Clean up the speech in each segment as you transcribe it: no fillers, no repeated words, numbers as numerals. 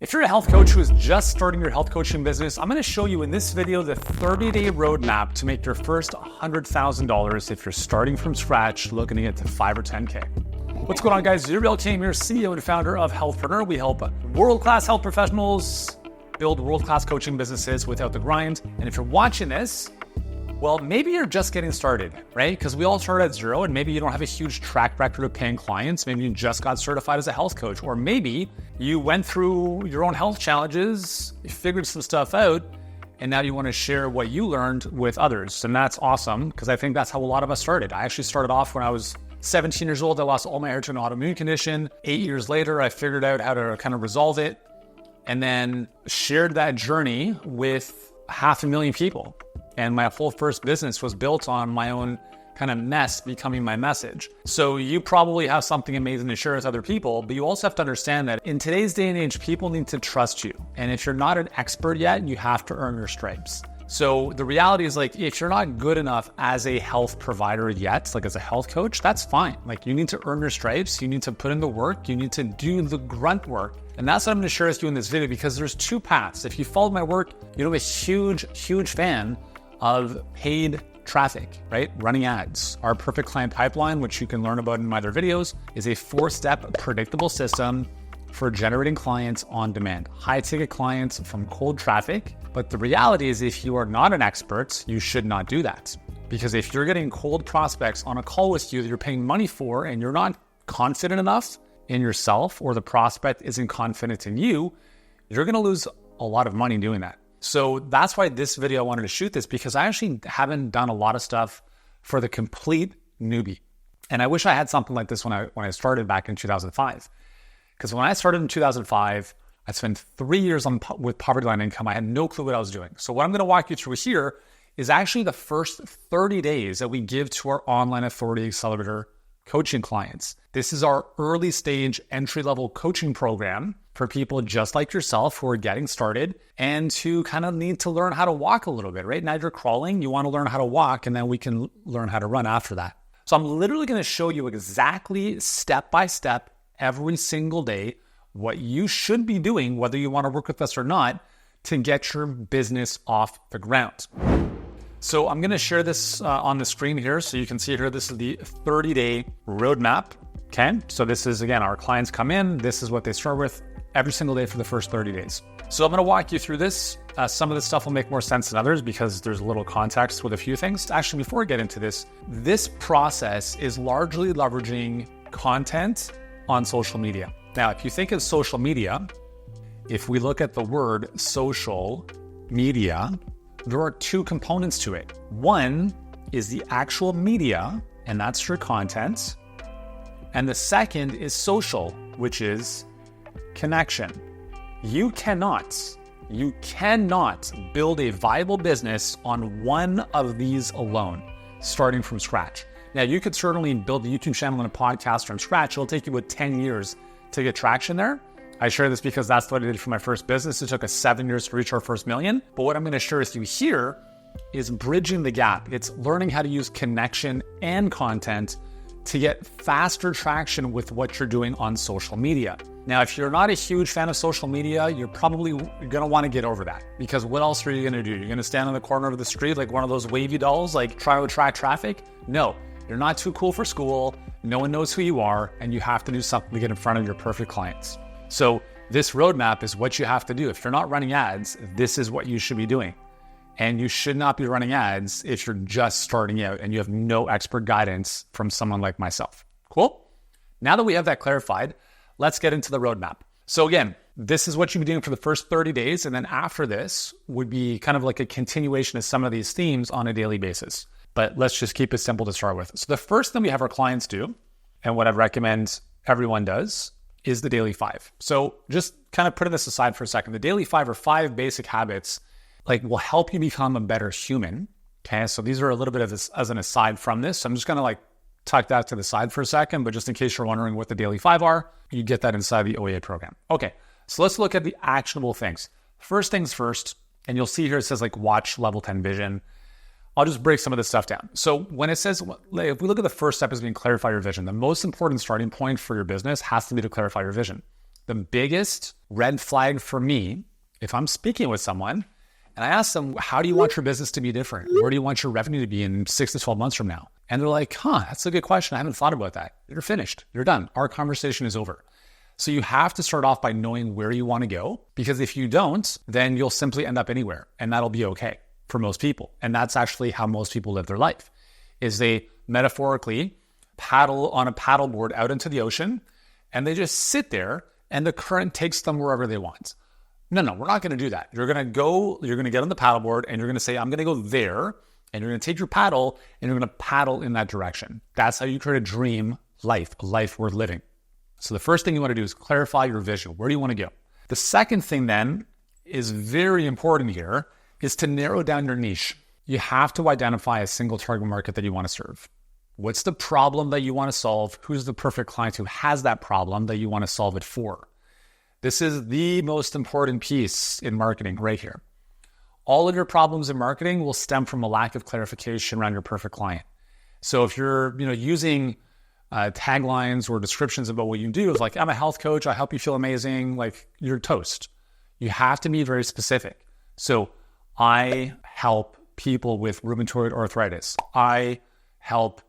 If you're a health coach who is just starting your health coaching business, I'm going to show you in this video the 30-day roadmap to make your first $100,000 if you're starting from scratch, looking to get to 5 or 10K. What's going on, guys? Zuriel Kim here, CEO and founder of Healthpreneur. We help world-class health professionals build world-class coaching businesses without the grind. And if you're watching this, well, maybe you're just getting started, right? Because we all start at zero, and maybe you don't have a huge track record of paying clients. Maybe you just got certified as a health coach, or maybe you went through your own health challenges, you figured some stuff out, and now you want to share what you learned with others. And that's awesome, because I think that's how a lot of us started. I actually started off when I was 17 years old. I lost all my hair to an autoimmune condition. 8 years later, I figured out how to kind of resolve it, and then shared that journey with 500,000 people. And my whole first business was built on my own kind of mess becoming my message. So you probably have something amazing to share with other people, but you also have to understand that in today's day and age, people need to trust you. And if you're not an expert yet, you have to earn your stripes. So the reality is, like, if you're not good enough as a health provider yet, like as a health coach, that's fine. Like, you need to earn your stripes. You need to put in the work. You need to do the grunt work. And that's what I'm going to share with you in this video, because there's two paths. If you followed my work, you're a huge fan of paid traffic, right? Running ads. Our perfect client pipeline, which you can learn about in my other videos, is a 4-step predictable system for generating clients on demand. High ticket clients from cold traffic. But the reality is, if you are not an expert, you should not do that. Because if you're getting cold prospects on a call with you that you're paying money for, and you're not confident enough in yourself, or the prospect isn't confident in you, you're going to lose a lot of money doing that. So that's why this video I wanted to shoot this, because I actually haven't done a lot of stuff for the complete newbie. And I wish I had something like this when I started back in 2005. Because when I started in 2005, I spent 3 years with poverty line income. I had no clue what I was doing. So what I'm going to walk you through here is actually the first 30 days that we give to our online authority accelerator coaching clients. This is our early stage entry-level coaching program for people just like yourself who are getting started and who kind of need to learn how to walk a little bit, right? Now you're crawling, you want to learn how to walk, and then we can learn how to run after that. So I'm literally going to show you exactly step by step every single day what you should be doing, whether you want to work with us or not, to get your business off the ground. So I'm going to share this on the screen here so you can see here. This is the 30-day roadmap. Okay, so this is, again, our clients come in. This is what they start with every single day for the first 30 days. So I'm going to walk you through this. Some of this stuff will make more sense than others because there's a little context with a few things. Actually, before I get into this process is largely leveraging content on social media. Now, if you think of social media, if we look at the word social media, there are two components to it. One is the actual media, and that's your content. And the second is social, which is connection. You cannot build a viable business on one of these alone, starting from scratch. Now, you could certainly build a YouTube channel and a podcast from scratch. It'll take you about 10 years to get traction there. I share this because that's what I did for my first business. It took us 7 years to reach our first million. But what I'm going to share with you here is bridging the gap. It's learning how to use connection and content to get faster traction with what you're doing on social media. Now, if you're not a huge fan of social media, you're probably going to want to get over that, because what else are you going to do? You're going to stand on the corner of the street like one of those wavy dolls, like try to attract traffic? No, you're not too cool for school. No one knows who you are, and you have to do something to get in front of your perfect clients. So this roadmap is what you have to do. If you're not running ads, this is what you should be doing. And you should not be running ads if you're just starting out and you have no expert guidance from someone like myself. Cool? Now that we have that clarified, let's get into the roadmap. So again, this is what you'll be doing for the first 30 days. And then after this would be kind of like a continuation of some of these themes on a daily basis. But let's just keep it simple to start with. So the first thing we have our clients do, and what I'd recommend everyone does, is the daily 5. So just kind of putting this aside for a second, the daily 5 are 5 basic habits, like, will help you become a better human. Okay, so these are a little bit of this as an aside from this. So I'm just going to like tuck that to the side for a second, but just in case you're wondering what the daily 5 are, you get that inside the OEA program. Okay, so let's look at the actionable things. First things first, and you'll see here it says like watch level 10 vision. I'll just break some of this stuff down. So when it says, if we look at the first step as being clarify your vision, the most important starting point for your business has to be to clarify your vision. The biggest red flag for me, if I'm speaking with someone and I ask them, how do you want your business to be different? Where do you want your revenue to be in 6 to 12 months from now? And they're like, that's a good question. I haven't thought about that. You're finished. You're done. Our conversation is over. So you have to start off by knowing where you want to go, because if you don't, then you'll simply end up anywhere, and that'll be okay for most people. And that's actually how most people live their life, is they metaphorically paddle on a paddleboard out into the ocean, and they just sit there and the current takes them wherever they want. No, we're not going to do that. You're going to get on the paddleboard and you're going to say, I'm going to go there, and you're going to take your paddle and you're going to paddle in that direction. That's how you create a dream life, a life worth living. So the first thing you want to do is clarify your vision. Where do you want to go? The second thing then is very important here, is to narrow down your niche. You have to identify a single target market that you want to serve. What's the problem that you want to solve? Who's the perfect client who has that problem that you want to solve it for? This is the most important piece in marketing right here. All of your problems in marketing will stem from a lack of clarification around your perfect client. So if you're using taglines or descriptions about what you do, is like, I'm a health coach, I help you feel amazing, like, you're toast. You have to be very specific. So I help people with rheumatoid arthritis. I help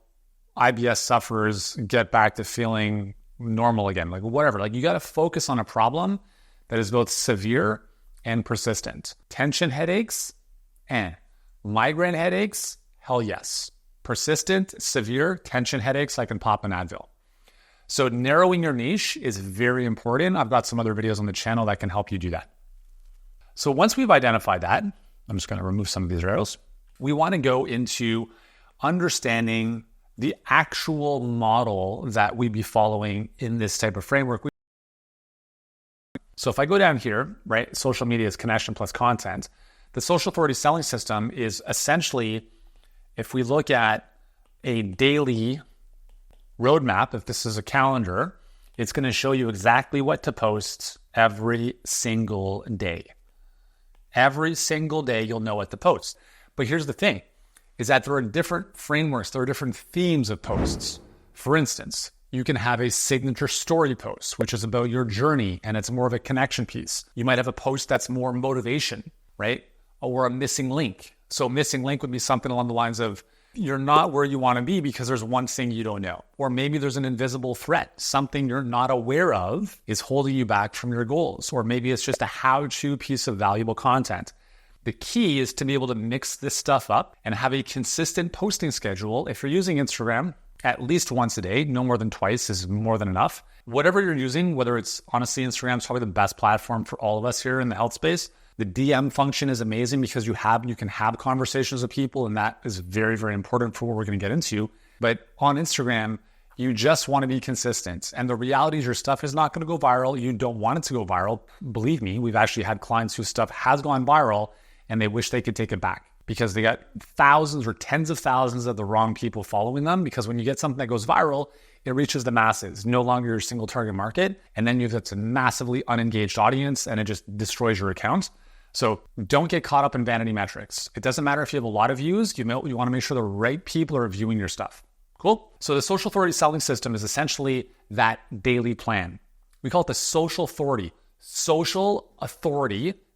IBS sufferers get back to feeling normal again, like whatever. Like, you got to focus on a problem that is both severe and persistent. Tension headaches, migraine headaches, hell yes. Persistent, severe tension headaches, I can pop an Advil. So narrowing your niche is very important. I've got some other videos on the channel that can help you do that. So once we've identified that, I'm just going to remove some of these arrows. We want to go into understanding the actual model that we'd be following in this type of framework. So if I go down here, right, social media is connection plus content. The Social Authority Selling System is essentially, if we look at a daily roadmap, if this is a calendar, it's going to show you exactly what to post every single day. Every single day, you'll know what to post. But here's the thing, is that there are different frameworks, there are different themes of posts. For instance, you can have a signature story post, which is about your journey, and it's more of a connection piece. You might have a post that's more motivation, right? Or a missing link. So missing link would be something along the lines of, you're not where you want to be because there's one thing you don't know. Or maybe there's an invisible threat. Something you're not aware of is holding you back from your goals. Or maybe it's just a how-to piece of valuable content. The key is to be able to mix this stuff up and have a consistent posting schedule. If you're using Instagram, at least once a day, no more than twice is more than enough. Whatever you're using, whether it's, honestly, Instagram is probably the best platform for all of us here in the health space. The DM function is amazing because you can have conversations with people, and that is very, very important for what we're going to get into. But on Instagram, you just want to be consistent. And the reality is your stuff is not going to go viral. You don't want it to go viral. Believe me, we've actually had clients whose stuff has gone viral and they wish they could take it back because they got thousands or tens of thousands of the wrong people following them. Because when you get something that goes viral, it reaches the masses, no longer your single target market. And then you've got a massively unengaged audience and it just destroys your account. So don't get caught up in vanity metrics. It doesn't matter if you have a lot of views, you want to make sure the right people are viewing your stuff. Cool? So the Social Authority Selling System is essentially that daily plan. We call it the Social Authority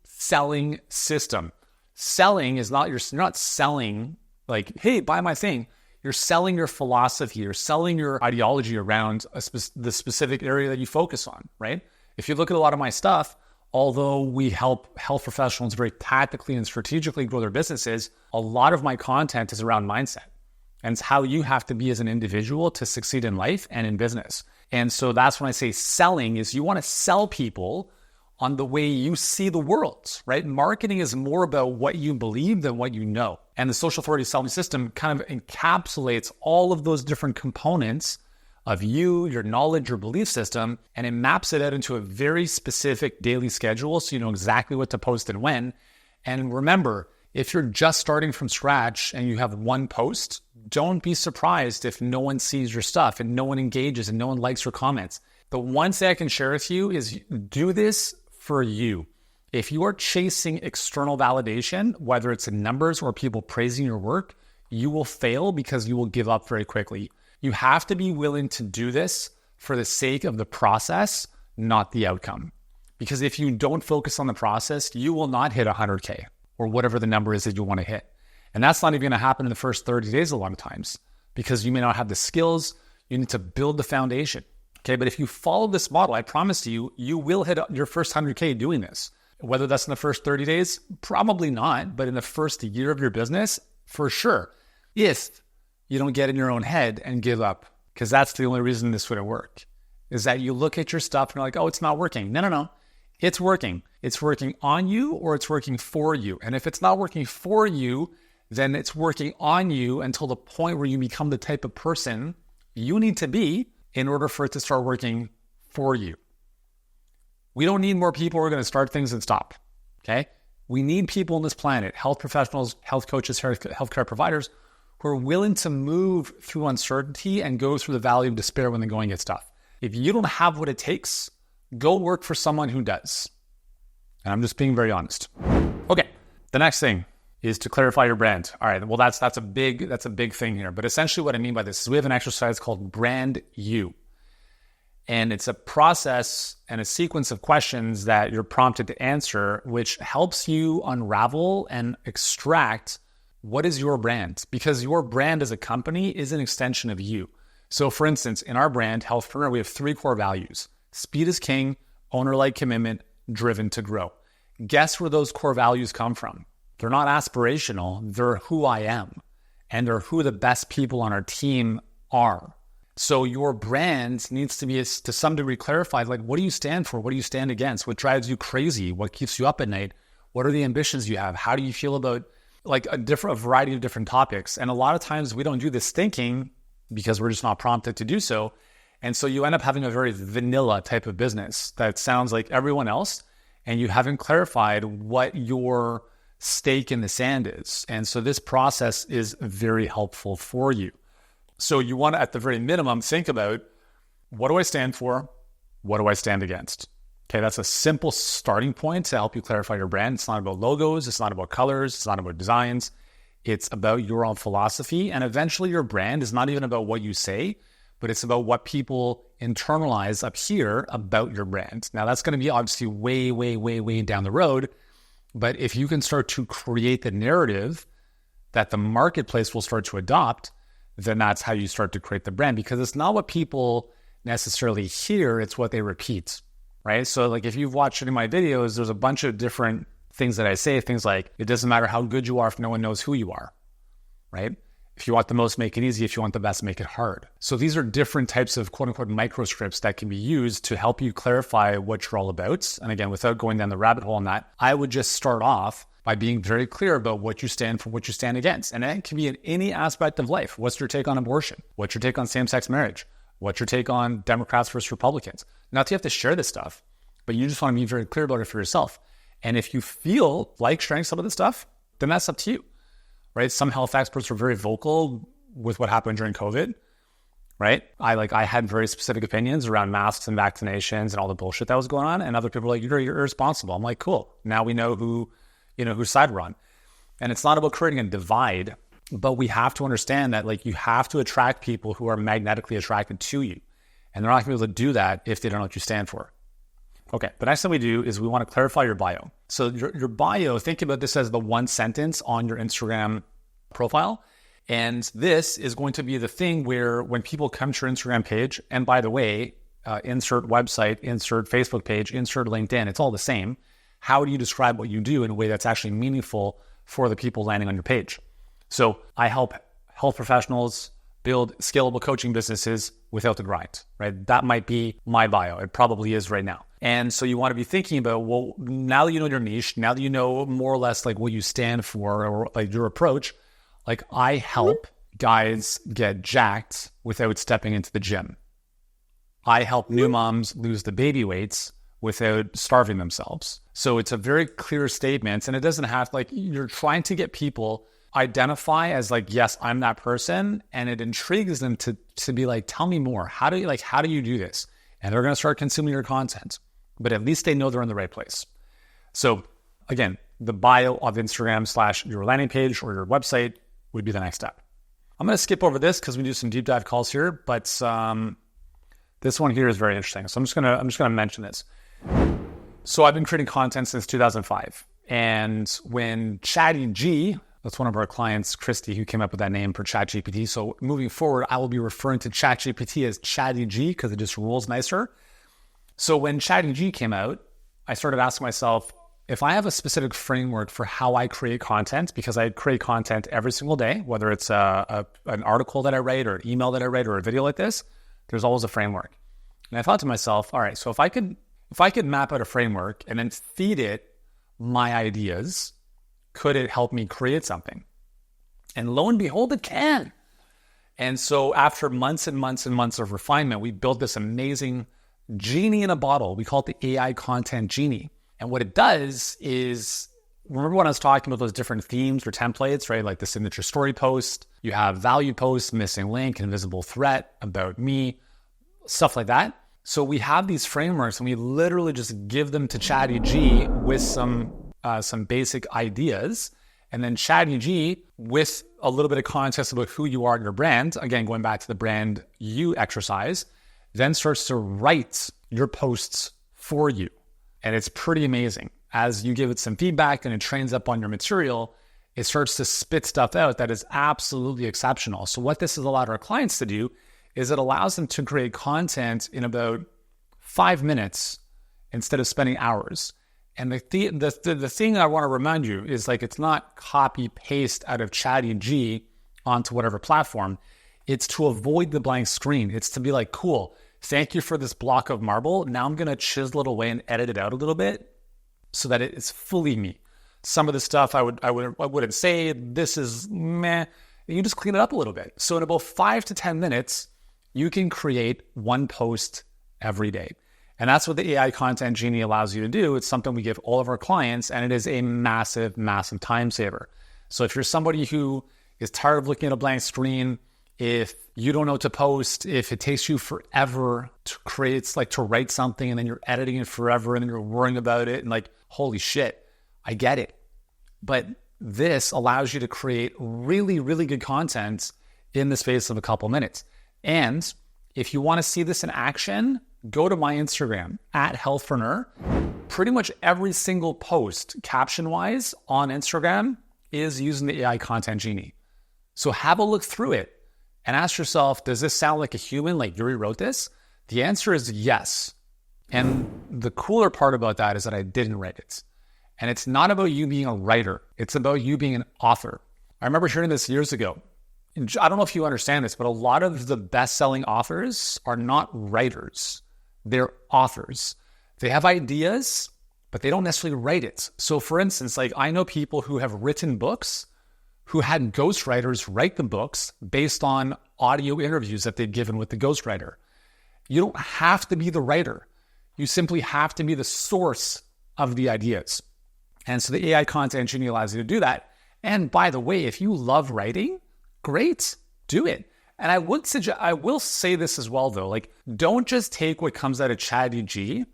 Selling System. Selling is not, you're not selling like, hey, buy my thing. You're selling your philosophy. You're selling your ideology around the specific area that you focus on, right? If you look at a lot of my stuff, although we help health professionals very tactically and strategically grow their businesses, a lot of my content is around mindset. And it's how you have to be as an individual to succeed in life and in business. And so that's when I say selling is you want to sell people on the way you see the world, right? Marketing is more about what you believe than what you know. And the Social Authority Selling System kind of encapsulates all of those different components of you, your knowledge, your belief system, and it maps it out into a very specific daily schedule so you know exactly what to post and when. And remember, if you're just starting from scratch and you have one post, don't be surprised if no one sees your stuff and no one engages and no one likes your comments. The one thing I can share with you is do this for you. If you are chasing external validation, whether it's in numbers or people praising your work, you will fail because you will give up very quickly. You have to be willing to do this for the sake of the process, not the outcome. Because if you don't focus on the process, you will not hit 100K or whatever the number is that you want to hit. And that's not even going to happen in the first 30 days a lot of times because you may not have the skills. You need to build the foundation. Okay, but if you follow this model, I promise you, you will hit your first 100K doing this. Whether that's in the first 30 days, probably not, but in the first year of your business, for sure. If you don't get in your own head and give up, because that's the only reason this wouldn't work, is that you look at your stuff and you're like, oh, it's not working. No. It's working. It's working on you or it's working for you. And if it's not working for you, then it's working on you until the point where you become the type of person you need to be in order for it to start working for you. We don't need more people who are going to start things and stop, okay? We need people on this planet, health professionals, health coaches, healthcare providers, who are willing to move through uncertainty and go through the valley of despair when the going gets tough. If you don't have what it takes, go work for someone who does. And I'm just being very honest. Okay, the next thing is to clarify your brand. All right, well, that's a big thing here. But essentially what I mean by this is we have an exercise called Brand You. And it's a process and a sequence of questions that you're prompted to answer, which helps you unravel and extract what is your brand. Because your brand as a company is an extension of you. So for instance, in our brand, Healthpreneur, we have 3 core values. Speed is king, owner-like commitment, driven to grow. Guess where those core values come from? They're not aspirational, they're who I am. And they're who the best people on our team are. So your brand needs to be, to some degree, clarified. Like, what do you stand for? What do you stand against? What drives you crazy? What keeps you up at night? What are the ambitions you have? How do you feel about like a variety of different topics? And a lot of times we don't do this thinking because we're just not prompted to do so. And so you end up having a very vanilla type of business that sounds like everyone else, and you haven't clarified what your stake in the sand is. And so this process is very helpful for you. So you want to, at the very minimum, think about, what do I stand for? What do I stand against? Okay, that's a simple starting point to help you clarify your brand. It's not about logos. It's not about colors. It's not about designs. It's about your own philosophy. And eventually your brand is not even about what you say, but it's about what people internalize up here about your brand. Now, that's going to be obviously way, way, way, way down the road. But if you can start to create the narrative that the marketplace will start to adopt, then that's how you start to create the brand, because it's not what people necessarily hear, it's what they repeat, right? So like if you've watched any of my videos, there's a bunch of different things that I say, things like, it doesn't matter how good you are if no one knows who you are, right? If you want the most, make it easy. If you want the best, make it hard. So these are different types of quote unquote microscripts that can be used to help you clarify what you're all about. And again, without going down the rabbit hole on that, I would just start off by being very clear about what you stand for, what you stand against. And it can be in any aspect of life. What's your take on abortion? What's your take on same-sex marriage? What's your take on Democrats versus Republicans? Not that you have to share this stuff, but you just want to be very clear about it for yourself. And if you feel like sharing some of this stuff, then that's up to you, right? Some health experts were very vocal with what happened during COVID, right? I had very specific opinions around masks and vaccinations and all the bullshit that was going on. And other people were like, you're irresponsible. I'm like, cool. Now we know whose side we're on. And it's not about creating a divide, but we have to understand that like you have to attract people who are magnetically attracted to you. And they're not gonna be able to do that if they don't know what you stand for. Okay, the next thing we do is we want to clarify your bio. So your bio, think about this as the one sentence on your Instagram profile. And this is going to be the thing where when people come to your Instagram page, and by the way, insert website, insert Facebook page, insert LinkedIn, it's all the same. How do you describe what you do in a way that's actually meaningful for the people landing on your page? So I help health professionals build scalable coaching businesses without the grind, right? That might be my bio. It probably is right now. And so you want to be thinking about, well, now that you know your niche, now that you know more or less like what you stand for or like your approach, like I help guys get jacked without stepping into the gym. I help new moms lose the baby weights without starving themselves. So it's a very clear statement, and it doesn't have like, you're trying to get people identify as like, yes, I'm that person. And it intrigues them to be like, tell me more. How do you do this? And they're going to start consuming your content, but at least they know they're in the right place. So again, the bio of Instagram / your landing page or your website would be the next step. I'm going to skip over this because we do some deep dive calls here, but This one here is very interesting. So I'm just gonna mention this. So I've been creating content since 2005. And when ChatGPT, that's one of our clients, Christy, who came up with that name for ChatGPT. So moving forward, I will be referring to ChatGPT as ChatGPT because it just rolls nicer. So when ChatGPT came out, I started asking myself, if I have a specific framework for how I create content, because I create content every single day, whether it's an article that I write or an email that I write or a video like this, there's always a framework. And I thought to myself, all right, so if I could map out a framework and then feed it my ideas, could it help me create something? And lo and behold, it can. And so after months and months and months of refinement, we built this amazing genie in a bottle. We call it the AI Content Genie. And what it does is, remember when I was talking about those different themes or templates, right? Like the signature story post, you have value post, missing link, invisible threat, about me, stuff like that. So we have these frameworks and we literally just give them to ChatGPT with some basic ideas. And then ChatGPT, with a little bit of context about who you are and your brand, again, going back to the brand you exercise, then starts to write your posts for you. And it's pretty amazing. As you give it some feedback and it trains up on your material, it starts to spit stuff out that is absolutely exceptional. So what this has allowed our clients to do is it allows them to create content in about 5 minutes instead of spending hours. And the thing I want to remind you is, like, it's not copy paste out of ChatGPT onto whatever platform. It's to avoid the blank screen. It's to be like, cool, thank you for this block of marble. Now I'm going to chisel it away and edit it out a little bit so that it is fully me. Some of the stuff I wouldn't say, this is meh. You just clean it up a little bit. So in about 5 to 10 minutes, you can create one post every day. And that's what the AI Content Genie allows you to do. It's something we give all of our clients, and it is a massive, massive time saver. So if you're somebody who is tired of looking at a blank screen, if you don't know what to post, if it takes you forever to create, like to write something and then you're editing it forever and then you're worrying about it and like, holy shit, I get it. But this allows you to create really, really good content in the space of a couple minutes. And if you want to see this in action, go to my Instagram @healthpreneur. Pretty much every single post, caption-wise, on Instagram is using the AI Content Genie. So have a look through it and ask yourself, does this sound like a human, like Yuri wrote this? The answer is yes. And the cooler part about that is that I didn't write it. And it's not about you being a writer. It's about you being an author. I remember hearing this years ago. I don't know if you understand this, but a lot of the best-selling authors are not writers. They're authors. They have ideas, but they don't necessarily write it. So for instance, like I know people who have written books who had ghostwriters write the books based on audio interviews that they'd given with the ghostwriter. You don't have to be the writer. You simply have to be the source of the ideas. And so the AI Content Genie allows you to do that. And by the way, if you love writing, great, do it. And I will say this as well though, like don't just take what comes out of ChatGPT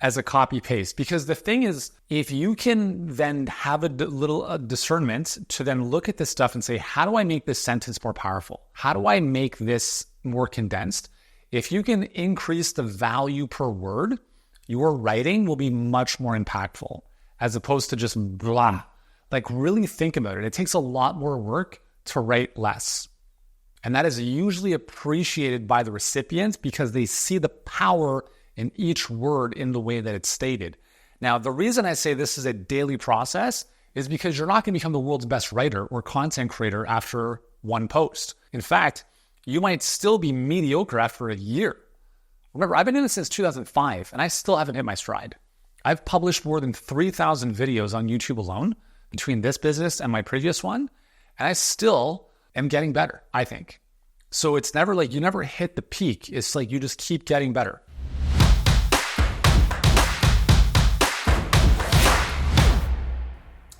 as a copy paste, because the thing is, if you can then have a little discernment to then look at this stuff and say, how do I make this sentence more powerful? How do I make this more condensed? If you can increase the value per word, your writing will be much more impactful as opposed to just blah. Like really think about it. It takes a lot more work to write less. And that is usually appreciated by the recipient because they see the power in each word in the way that it's stated. Now, the reason I say this is a daily process is because you're not going to become the world's best writer or content creator after one post. In fact, you might still be mediocre after a year. Remember, I've been doing this since 2005 and I still haven't hit my stride. I've published more than 3,000 videos on YouTube alone between this business and my previous one. And I still am getting better, I think. So it's never like you never hit the peak. It's like you just keep getting better.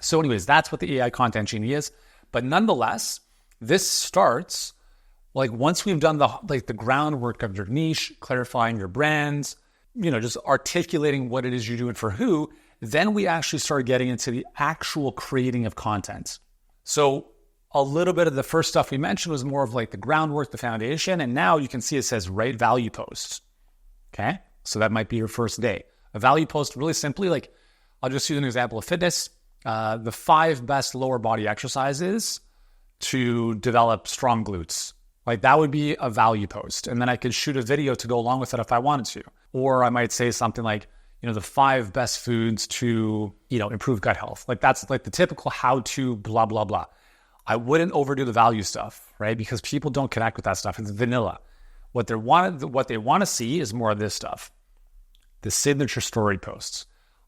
So anyways, that's what the AI Content Genie is. But nonetheless, this starts like once we've done the groundwork of your niche, clarifying your brands, just articulating what it is you're doing for who, then we actually start getting into the actual creating of content. So a little bit of the first stuff we mentioned was more of like the groundwork, the foundation. And now you can see it says write value posts. Okay. So that might be your first day. A value post, really simply, like I'll just use an example of fitness. The 5 best lower body exercises to develop strong glutes. Like that would be a value post. And then I could shoot a video to go along with it if I wanted to. Or I might say something like, the 5 best foods to, improve gut health. Like that's like the typical how to blah, blah, blah. I wouldn't overdo the value stuff, right? Because people don't connect with that stuff. It's vanilla. What they want to see is more of this stuff. The signature story posts.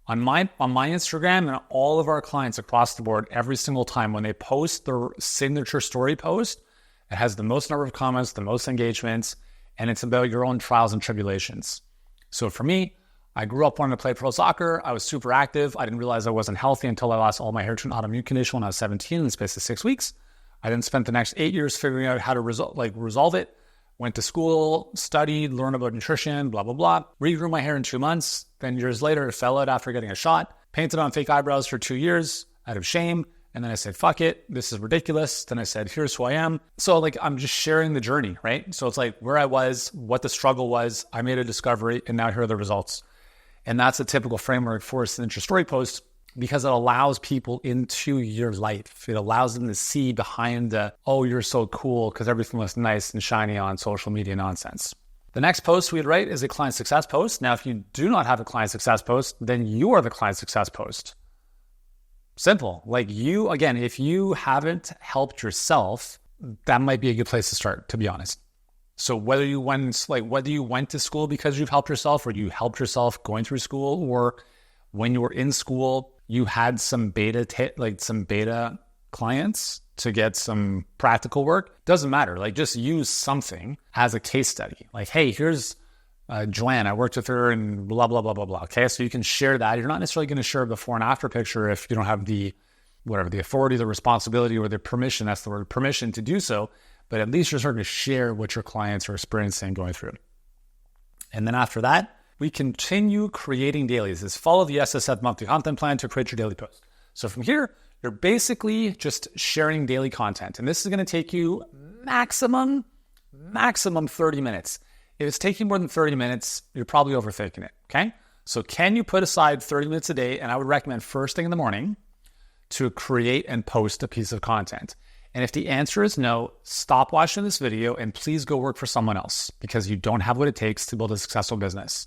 On my Instagram and all of our clients across the board, every single time when they post their signature story post, it has the most number of comments, the most engagements, and it's about your own trials and tribulations. So for me, I grew up wanting to play pro soccer. I was super active. I didn't realize I wasn't healthy until I lost all my hair to an autoimmune condition when I was 17 in the space of 6 weeks. I then spent the next 8 years figuring out how to resolve it. Went to school, studied, learned about nutrition, blah, blah, blah. Regrew my hair in 2 months. Then years later, it fell out after getting a shot. Painted on fake eyebrows for 2 years out of shame. And then I said, fuck it. This is ridiculous. Then I said, here's who I am. So I'm just sharing the journey, right? So it's like where I was, what the struggle was. I made a discovery and now here are the results. And that's a typical framework for a signature story post because it allows people into your life. It allows them to see behind the, oh, you're so cool because everything looks nice and shiny on social media nonsense. The next post we'd write is a client success post. Now, if you do not have a client success post, then you are the client success post. Simple. Like you, again, if you haven't helped yourself, that might be a good place to start, to be honest. So whether you went to school because you've helped yourself or you helped yourself going through school, or when you were in school, you had some beta clients to get some practical work, doesn't matter. Like just use something as a case study. Like, hey, here's Joanne, I worked with her and blah, blah, blah, blah, blah. Okay, so you can share that. You're not necessarily going to share a before and after picture if you don't have the authority, the responsibility, or the permission, that's the word, permission to do so. But at least you're starting to share what your clients are experiencing going through. And then after that, we continue creating dailies. This follow the SSF monthly content plan to create your daily post. So from here, you're basically just sharing daily content. And this is going to take you maximum 30 minutes. If it's taking more than 30 minutes, you're probably overthinking it, okay? So can you put aside 30 minutes a day? And I would recommend first thing in the morning to create and post a piece of content. And if the answer is no, stop watching this video and please go work for someone else because you don't have what it takes to build a successful business.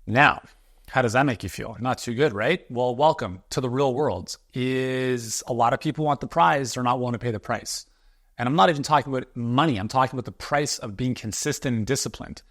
Now, how does that make you feel? Not too good, right? Well, welcome to the real world. Is a lot of people want the prize, they're not willing to pay the price. And I'm not even talking about money. I'm talking about the price of being consistent and disciplined.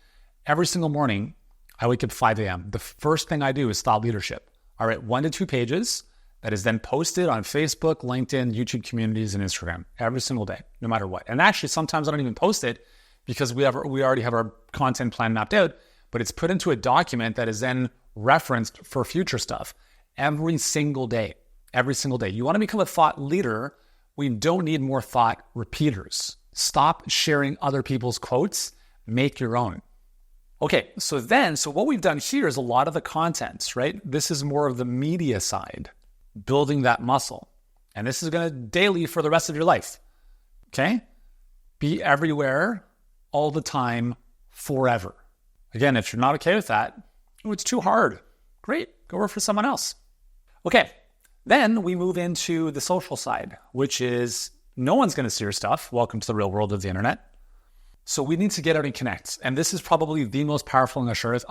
Every single morning, I wake up 5 a.m. The first thing I do is thought leadership. I write 1 to 2 pages that is then posted on Facebook, LinkedIn, YouTube communities, and Instagram every single day, no matter what. And actually, sometimes I don't even post it because we already have our content plan mapped out, but it's put into a document that is then referenced for future stuff every single day. Every single day. You want to become a thought leader, we don't need more thought repeaters. Stop sharing other people's quotes, make your own. Okay, so what we've done here is a lot of the content, right? This is more of the media side, building that muscle. And this is going to daily for the rest of your life, okay? Be everywhere, all the time, forever. Again, if you're not okay with that, it's too hard. Great, go work for someone else. Okay, then we move into the social side, which is no one's going to see your stuff. Welcome to the real world of the internet. So we need to get out and connect. And this is probably the most powerful in assurance.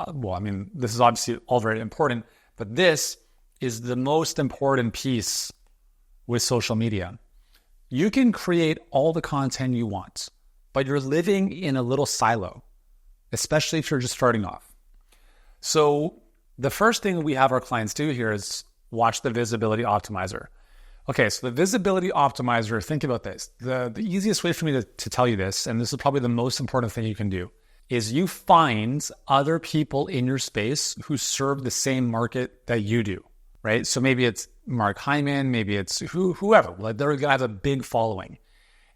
This is obviously all very important, but this is the most important piece with social media. You can create all the content you want, but you're living in a little silo, especially if you're just starting off. So the first thing we have our clients do here is watch the visibility optimizer. Okay, so the visibility optimizer, think about this. The easiest way for me to tell you this, and this is probably the most important thing you can do, is you find other people in your space who serve the same market that you do, right? So maybe it's Mark Hyman, maybe it's whoever. Like they're gonna have a big following.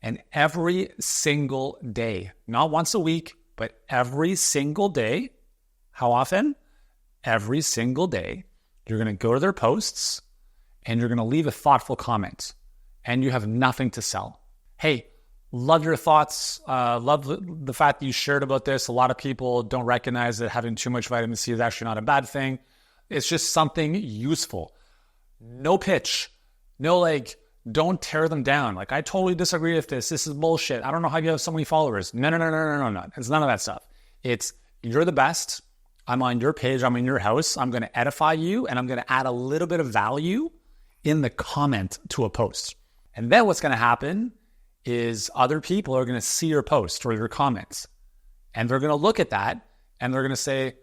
And every single day, not once a week, but every single day, how often? Every single day, you're going to go to their posts and you're going to leave a thoughtful comment and you have nothing to sell. Hey, Love your thoughts. Love the fact that you shared about this. A lot of people don't recognize that having too much vitamin C is actually not a bad thing. It's just something useful. No pitch. No, like, don't tear them down. Like, I totally disagree with this. This is bullshit. I don't know how you have so many followers. No. It's none of that stuff. It's, you're the best. I'm on your page. I'm in your house. I'm going to edify you, and I'm going to add a little bit of value in the comment to a post. And then what's going to happen is other people are going to see your post or your comments, and they're going to look at that, and they're going to say,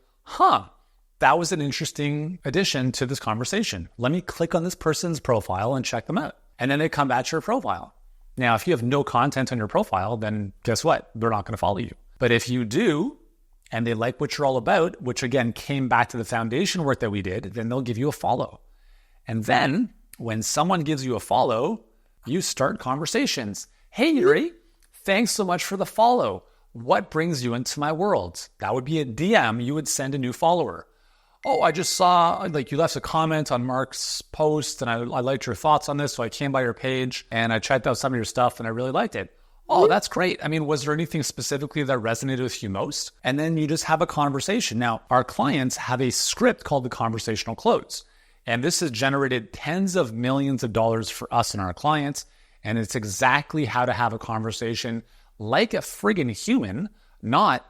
that was an interesting addition to this conversation. Let me click on this person's profile and check them out. And then they come back to your profile. Now, if you have no content on your profile, then guess what? They're not going to follow you. But if you do, and they like what you're all about, which again came back to the foundation work that we did, then they'll give you a follow. And then when someone gives you a follow, you start conversations. Hey, Yuri, thanks so much for the follow. What brings you into my world? That would be a DM you would send a new follower. Oh, I just saw, like, you left a comment on Mark's post and I liked your thoughts on this. So I came by your page and I checked out some of your stuff and I really liked it. Oh, that's great. I mean, was there anything specifically that resonated with you most? And then you just have a conversation. Now, our clients have a script called the conversational close. And this has generated tens of millions of dollars for us and our clients. And it's exactly how to have a conversation like a friggin' human, not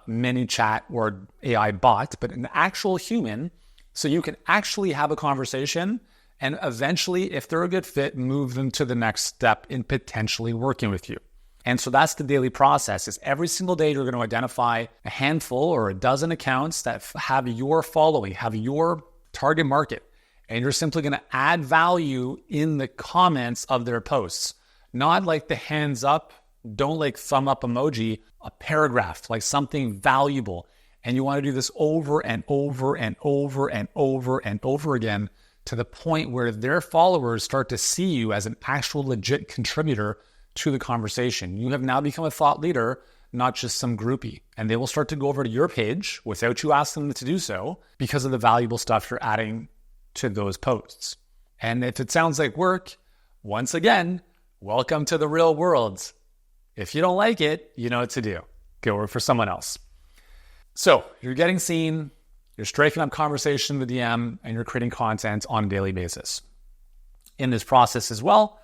mini chat or AI bot, but an actual human. So you can actually have a conversation and eventually, if they're a good fit, move them to the next step in potentially working with you. And so that's the daily process. Is every single day you're going to identify a handful or a dozen accounts that have your following, have your target market. And you're simply going to add value in the comments of their posts. Not like the hands up, don't like thumb up emoji, a paragraph, like something valuable. And you want to do this over and over and over and over and over again to the point where their followers start to see you as an actual legit contributor to the conversation. You have now become a thought leader, not just some groupie. And they will start to go over to your page without you asking them to do so because of the valuable stuff you're adding to those posts. And if it sounds like work, once again, welcome to the real world. If you don't like it, you know what to do. Go work for someone else. So you're getting seen, you're striking up conversation in the DM, and you're creating content on a daily basis. In this process as well,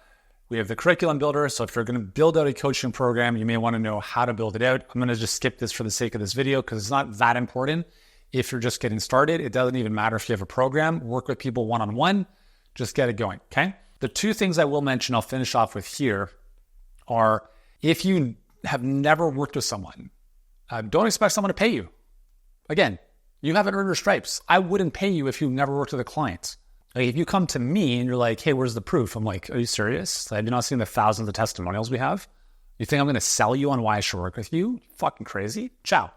we have the curriculum builder. So if you're going to build out a coaching program, you may want to know how to build it out. I'm going to just skip this for the sake of this video because it's not that important. If you're just getting started, it doesn't even matter if you have a program. Work with people one-on-one. Just get it going, okay? The two things I will mention, I'll finish off with here, are if you have never worked with someone, don't expect someone to pay you. Again, you haven't earned your stripes. I wouldn't pay you if you've never worked with a client. Like if you come to me and you're like, hey, where's the proof? I'm like, are you serious? Have you not seen the thousands of testimonials we have? You think I'm going to sell you on why I should work with you? Fucking crazy. Ciao.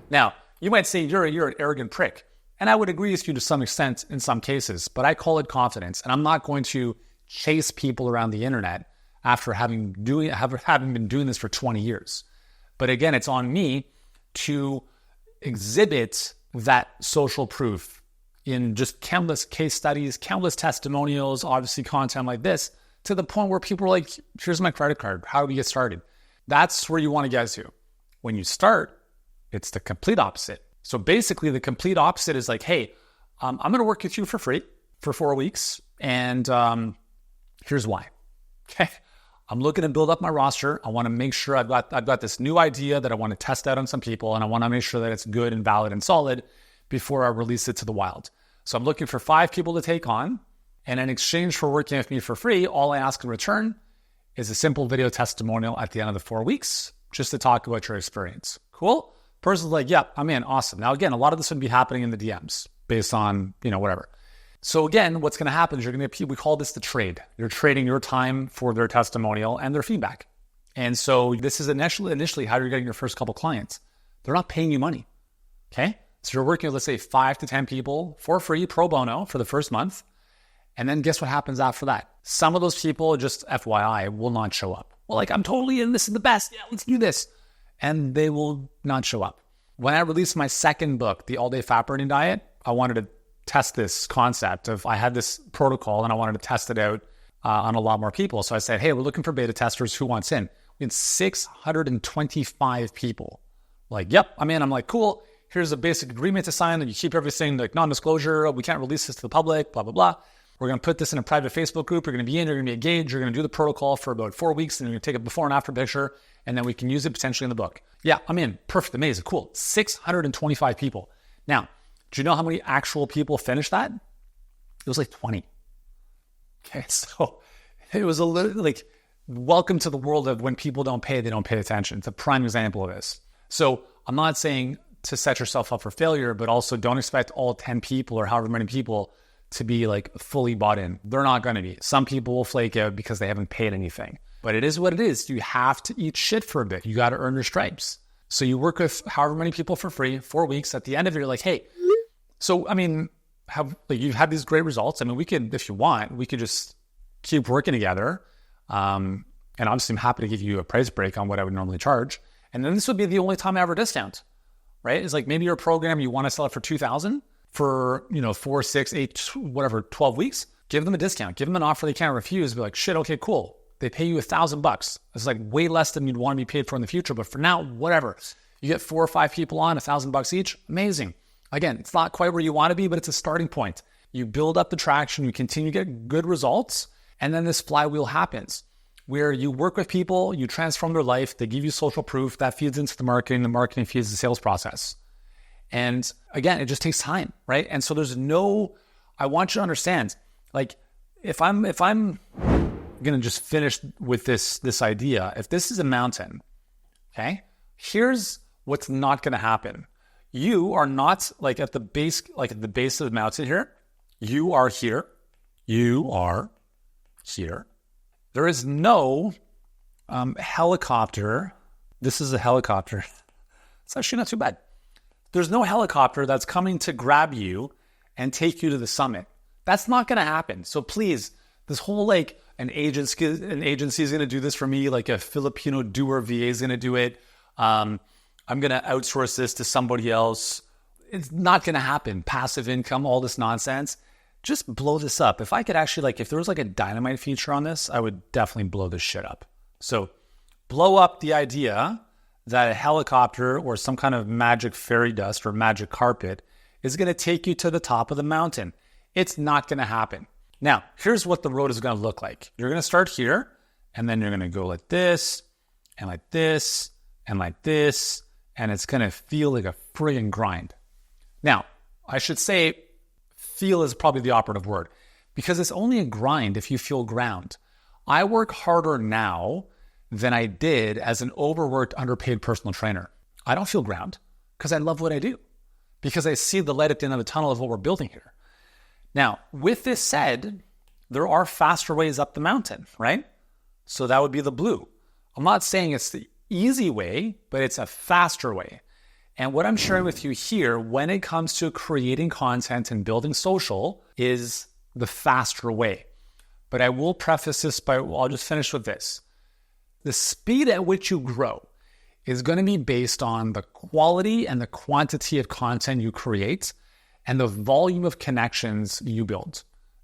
Now, you might say you're an arrogant prick. And I would agree with you to some extent in some cases, but I call it confidence. And I'm not going to chase people around the internet after having been doing this for 20 years. But again, it's on me to exhibit that social proof in just countless case studies, countless testimonials, obviously content like this, to the point where people are like, here's my credit card. How do we get started? That's where you want to get to. When you start, it's the complete opposite. So basically the complete opposite is like, hey, I'm going to work with you for free for 4 weeks. And here's why. Okay. I'm looking to build up my roster. I want to make sure I've got this new idea that I want to test out on some people, and I want to make sure that it's good and valid and solid before I release it to the wild. So I'm looking for 5 people to take on, and in exchange for working with me for free, all I ask in return is a simple video testimonial at the end of the 4 weeks, just to talk about your experience. Cool? Person's like, yep, I'm in, awesome. Now again, a lot of this would be happening in the DMs based on, whatever. So again, what's going to happen is we call this the trade. You're trading your time for their testimonial and their feedback. And so this is initially how you're getting your first couple clients. They're not paying you money, okay? So you're working with, let's say, 5 to 10 people for free, pro bono for the first month. And then guess what happens after that? Some of those people, just FYI, will not show up. Well, like, I'm totally in, this is the best. Yeah, let's do this. And they will not show up. When I released my second book, The All-Day Fat Burning Diet, I wanted to test this concept of, I had this protocol and I wanted to test it out on a lot more people. So I said, hey, we're looking for beta testers. Who wants in? We had 625 people. Like, yep, I'm in. I'm like, cool. Here's a basic agreement to sign. And you keep everything like non-disclosure. We can't release this to the public, blah, blah, blah. We're going to put this in a private Facebook group. You're going to be in, you're going to be engaged. You're going to do the protocol for about 4 weeks. And you're going to take a before and after picture. And then we can use it potentially in the book. Yeah, I'm in. Perfect. Amazing. Cool. 625 people. Now, do you know how many actual people finished that? It was like 20. Okay, so it was a little like, welcome to the world of when people don't pay, they don't pay attention. It's a prime example of this. So I'm not saying to set yourself up for failure, but also don't expect all 10 people or however many people to be like fully bought in. They're not going to be. Some people will flake out because they haven't paid anything. But it is what it is. You have to eat shit for a bit. You got to earn your stripes. So you work with however many people for free, 4 weeks. At the end of it, you're like, hey, so I mean, you've had these great results. I mean, we could, if you want, we could just keep working together. And obviously I'm happy to give you a price break on what I would normally charge. And then this would be the only time I ever discount, right? It's like maybe your program, you want to sell it for $2,000 for, 4, 6, 8, whatever, 12 weeks. Give them a discount, give them an offer they can't refuse. Be like, shit, okay, cool. They pay you $1,000. It's like way less than you'd want to be paid for in the future. But for now, whatever. You get 4 or 5 people on, $1,000 each. Amazing. Again, it's not quite where you want to be, but it's a starting point. You build up the traction, you continue to get good results, and then this flywheel happens where you work with people, you transform their life, they give you social proof, that feeds into the marketing feeds the sales process. And again, it just takes time, right? And so I want you to understand, like if I'm going to just finish with this idea, if this is a mountain, okay, here's what's not going to happen. You are not like at the base of the mountain here. You are here. You are here. There is no helicopter. This is a helicopter. It's actually not too bad. There's no helicopter that's coming to grab you and take you to the summit. That's not going to happen. So please, this whole like an agency is going to do this for me, like a Filipino doer VA is going to do it. I'm going to outsource this to somebody else. It's not going to happen. Passive income, all this nonsense. Just blow this up. If I could actually if there was like a dynamite feature on this, I would definitely blow this shit up. So blow up the idea that a helicopter or some kind of magic fairy dust or magic carpet is going to take you to the top of the mountain. It's not going to happen. Now, here's what the road is going to look like. You're going to start here, and then you're going to go like this, and like this, and like this, and it's going to feel like a friggin' grind. Now, I should say feel is probably the operative word because it's only a grind if you feel ground. I work harder now than I did as an overworked, underpaid personal trainer. I don't feel ground because I love what I do, because I see the light at the end of the tunnel of what we're building here. Now, with this said, there are faster ways up the mountain, right? So that would be the blue. I'm not saying it's the easy way, but it's a faster way. And what I'm sharing with you here when it comes to creating content and building social is the faster way. But I will preface this I'll just finish with this. The speed at which you grow is going to be based on the quality and the quantity of content you create and the volume of connections you build.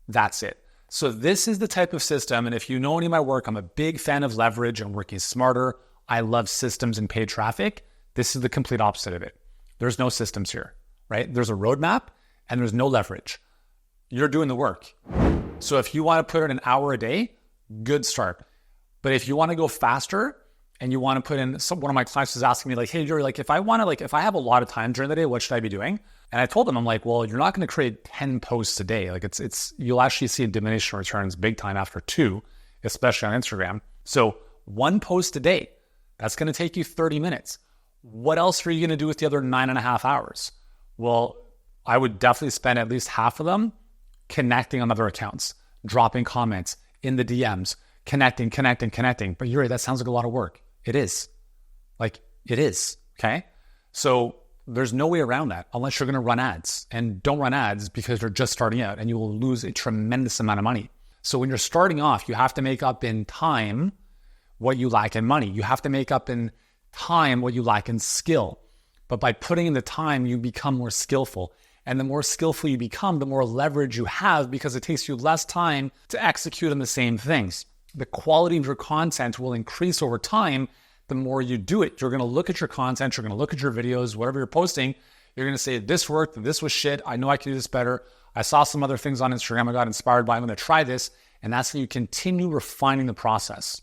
That's it. So this is the type of system, and if you know any of my work, I'm a big fan of leverage and working smarter. I love systems and paid traffic. This is the complete opposite of it. There's no systems here, right? There's a roadmap and there's no leverage. You're doing the work. So if you want to put in an hour a day, good start. But if you want to go faster and you want to put in, one of my clients was asking me like, hey, Jerry, if I have a lot of time during the day, what should I be doing? And I told them, I'm like, well, you're not going to create 10 posts a day. You'll actually see a diminishing returns big time after 2, especially on Instagram. So 1 post a day, that's going to take you 30 minutes. What else are you going to do with the other 9.5 hours? Well, I would definitely spend at least half of them connecting on other accounts, dropping comments in the DMs, connecting. But Yuri, that sounds like a lot of work. It is. It is. Okay. So there's no way around that unless you're going to run ads, and don't run ads because you're just starting out and you will lose a tremendous amount of money. So when you're starting off, you have to make up in time what you lack in money. You have to make up in time what you lack in skill. But by putting in the time, you become more skillful. And the more skillful you become, the more leverage you have because it takes you less time to execute on the same things. The quality of your content will increase over time the more you do it. You're going to look at your content, you're going to look at your videos, whatever you're posting, you're going to say, this worked, this was shit, I know I can do this better. I saw some other things on Instagram I got inspired by, I'm going to try this. And that's how you continue refining the process.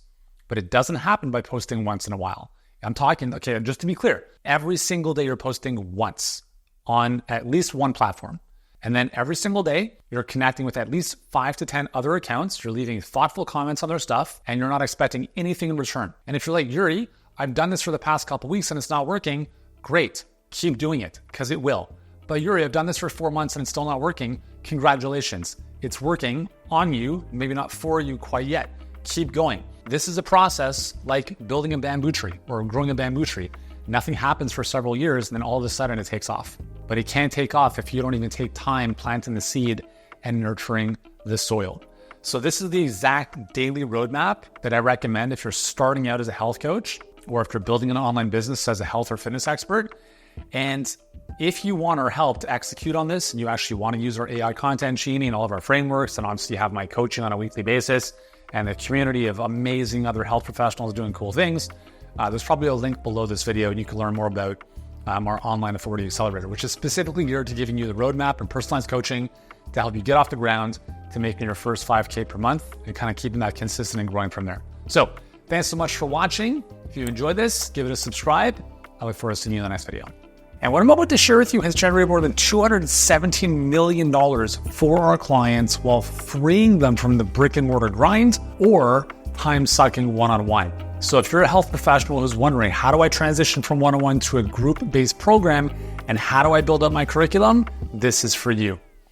But it doesn't happen by posting once in a while. I'm talking, okay, just to be clear, every single day you're posting once on at least one platform. And then every single day, you're connecting with at least 5 to 10 other accounts. You're leaving thoughtful comments on their stuff, and you're not expecting anything in return. And if you're like, Yuri, I've done this for the past couple weeks and it's not working, great, keep doing it, because it will. But Yuri, I've done this for 4 months and it's still not working. Congratulations. It's working on you, maybe not for you quite yet. Keep going. This is a process like building a bamboo tree or growing a bamboo tree. Nothing happens for several years and then all of a sudden it takes off. But it can't take off if you don't even take time planting the seed and nurturing the soil. So this is the exact daily roadmap that I recommend if you're starting out as a health coach or if you're building an online business as a health or fitness expert. And if you want our help to execute on this and you actually want to use our AI content genie and all of our frameworks, and obviously have my coaching on a weekly basis and a community of amazing other health professionals doing cool things, there's probably a link below this video and you can learn more about our online authority accelerator, which is specifically geared to giving you the roadmap and personalized coaching to help you get off the ground to making your first 5K per month and kind of keeping that consistent and growing from there. So thanks so much for watching. If you enjoyed this, give it a subscribe. I look forward to seeing you in the next video. And what I'm about to share with you has generated more than $217 million for our clients while freeing them from the brick and mortar grind or time-sucking one-on-one. So if you're a health professional who's wondering, how do I transition from one-on-one to a group-based program and how do I build up my curriculum? This is for you.